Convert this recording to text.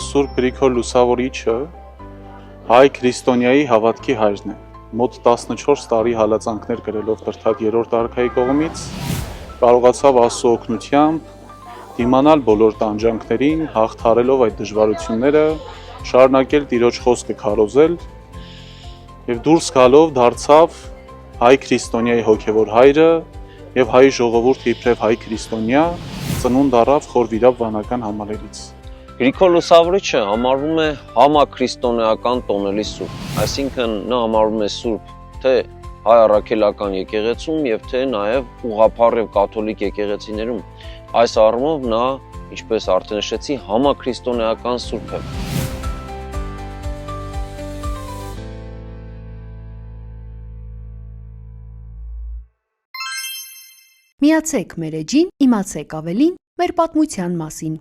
Սուրբ Գրիգոր Լուսավորիչը հայ քրիստոնյայի հավատքի հայրն է։ Մոտ 14 տարի հալածանքներ կրելով Բրդատ երրորդ արքայի կողմից կարողացավ Աստծո օգնությամբ դիմանալ բոլոր տանջանքներին, հաղթարելով այդ դժվարությունները, շարունակել Տիրոջ խոսքը քարոզել եւ դուրս գալով դարձավ հայ քրիստոնյայի հոգևոր հայրը եւ հայ ժողովուրդը իբրև հայ քրիստոնյա ծնունդ առավ խորվիրապ վանական համալերից։ Գրիգոր Լուսավորիչը համարվում է համաքրիստոնեական տոնելի սուրբ, այսինքն նա համարվում է սուրբ թե հայ առաքելական եկեղեցում եւ թե նաեւ ուղղափառ եւ կաթոլիկ եկեղեցիներում։ Այս առումով նա, ինչպես արդեն նշեցի, համաքրիստոնեական սուրբ է։ Միացեք մեր էջին, իմացեք ավելին մեր պատմության մասին։